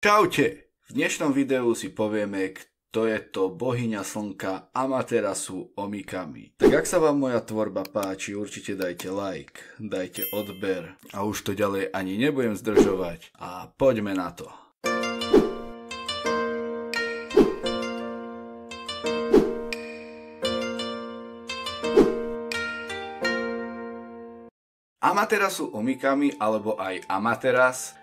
Čaute! V dnešnom videu si povieme, kto je to bohyňa slnka Amaterasu Omikami. Tak ak sa vám moja tvorba páči, určite dajte like, dajte odber a už to ďalej ani nebudem zdržovať a poďme na to. Amaterasu Omikami alebo aj Amateras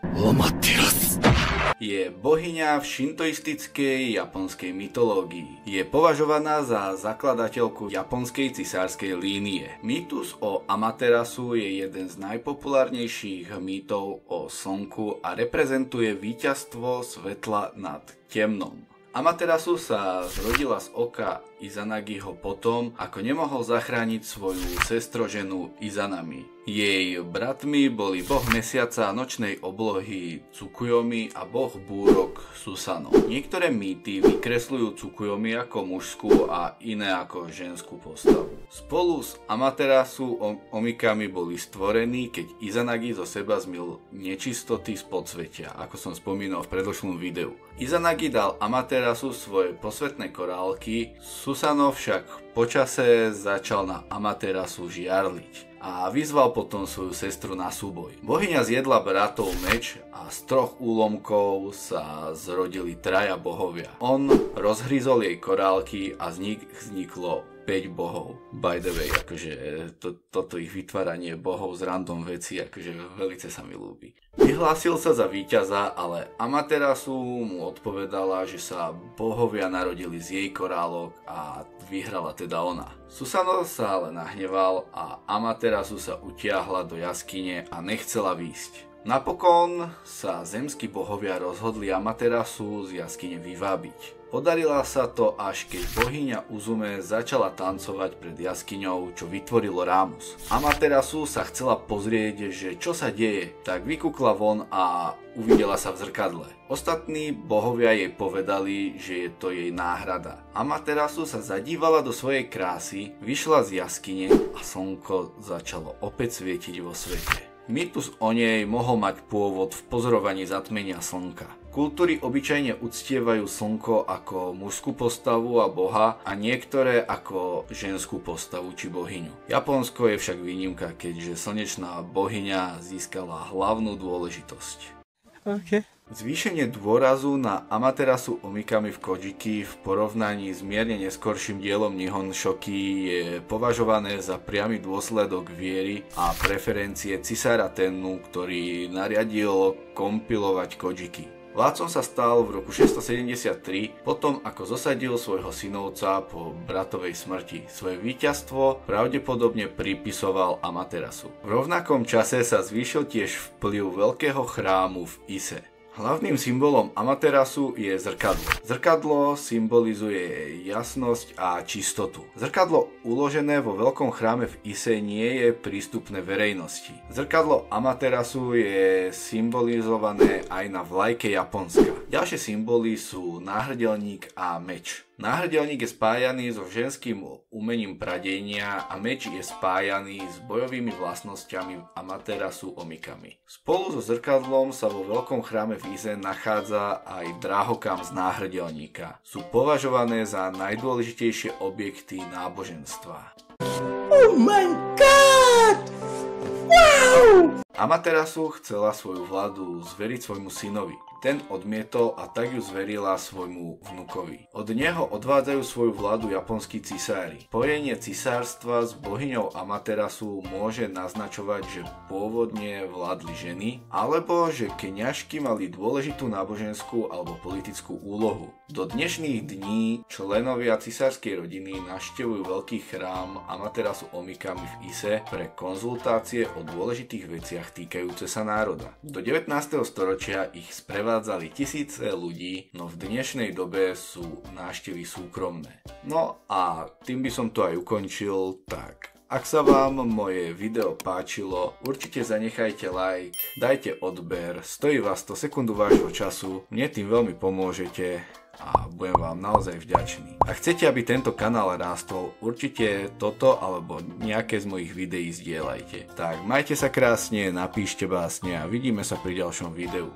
je bohyňa v šintoistickej japonskej mytológii. Je považovaná za zakladateľku japonskej cisárskej línie. Mýtus o Amaterasu je jeden z najpopulárnejších mýtov o slnku a reprezentuje víťazstvo svetla nad temnom. Amaterasu sa zrodila z oka Izanagiho potom, ako nemohol zachrániť svoju sestroženu Izanami. Jej bratmi boli boh mesiaca a nočnej oblohy Tsukuyomi a boh búrok Susano. Niektoré mýty vykresľujú Tsukuyomi ako mužskú a iné ako ženskú postavu. Spolu s Amaterasu Omikami boli stvorení, keď Izanagi zo seba zmil nečistoty z podsvetia, ako som spomínal v predošlom videu. Izanagi dal Amaterasu svoje posvetné korálky, Susano však počase začal na Amaterasu žiarliť a vyzval potom svoju sestru na súboj. Bohyňa zjedla bratov meč a z 3 úlomkov sa zrodili traja bohovia. On rozhryzol jej korálky a z nich vzniklo 5 bohov. By the way, akože toto ich vytváranie bohov z random veci, akože velice sa mi ľúbi. Vyhlásil sa za víťaza, ale Amaterasu mu odpovedala, že sa bohovia narodili z jej korálok a vyhrala teda ona. Susano sa ale nahneval a Amaterasu sa utiahla do jaskyne a nechcela výjsť. Napokon sa zemskí bohovia rozhodli Amaterasu z jaskyne vyvábiť. Podarila sa to, až keď bohyňa Uzume začala tancovať pred jaskyňou, čo vytvorilo Rámus. Amaterasu sa chcela pozrieť, že čo sa deje, tak vykúkla von a uvidela sa v zrkadle. Ostatní bohovia jej povedali, že je to jej náhrada. Amaterasu sa zadívala do svojej krásy, vyšla z jaskyne a slnko začalo opäť svietiť vo svete. Mýtus o nej mohol mať pôvod v pozorovaní zatmenia slnka. Kultúry obyčajne uctievajú slnko ako mužskú postavu a boha a niektoré ako ženskú postavu či bohyňu. Japonsko je však výnimka, keďže slnečná bohyňa získala hlavnú dôležitosť. Zvýšenie dôrazu na Amaterasu Omikami v Kojiki v porovnaní s mierne neskorším dielom Nihon Shoki je považované za priamy dôsledok viery a preferencie cisára Tennu, ktorý nariadil kompilovať Kojiki. Vládcom sa stal v roku 673, potom ako zosadil svojho synovca po bratovej smrti. Svoje víťazstvo pravdepodobne pripisoval Amaterasu. V rovnakom čase sa zvýšil tiež vplyv veľkého chrámu v Ise. Hlavným symbolom Amaterasu je zrkadlo. Zrkadlo symbolizuje jasnosť a čistotu. Zrkadlo uložené vo veľkom chráme v Ise nie je prístupné verejnosti. Zrkadlo Amaterasu je symbolizované aj na vlajke Japonska. Ďalšie symboly sú náhrdelník a meč. Náhrdelník je spájaný so ženským umením pradenia a meč je spájaný s bojovými vlastnosťami Amaterasu Omikami. Spolu so zrkadlom sa vo veľkom chráme v Ise nachádza aj drahokam z náhrdelníka. Sú považované za najdôležitejšie objekty náboženstva. Oh my god! Wow! Amaterasu chcela svoju vládu zveriť svojmu synovi. Ten odmietol a tak ju zverila svojmu vnukovi. Od neho odvádzajú svoju vládu japonskí cisári. Spojenie cisárstva s bohyňou Amaterasu môže naznačovať, že pôvodne vládli ženy, alebo že keňašky mali dôležitú náboženskú alebo politickú úlohu. Do dnešných dní členovia cisárskej rodiny navštevujú veľký chrám Amaterasu Omikami v Ise pre konzultácie o dôležitých veciach týkajúce sa národa. Do 19. storočia ich sprevádzali tisíce ľudí, no v dnešnej dobe sú návštevy súkromné. No a tým by som to aj ukončil, tak ak sa vám moje video páčilo, určite zanechajte like, dajte odber, stojí vás to sekundu vášho času, mne tým veľmi pomôžete a budem vám naozaj vďačný. Ak chcete, aby tento kanál rástol, určite toto alebo nejaké z mojich videí zdieľajte. Tak majte sa krásne, napíšte básne a vidíme sa pri ďalšom videu.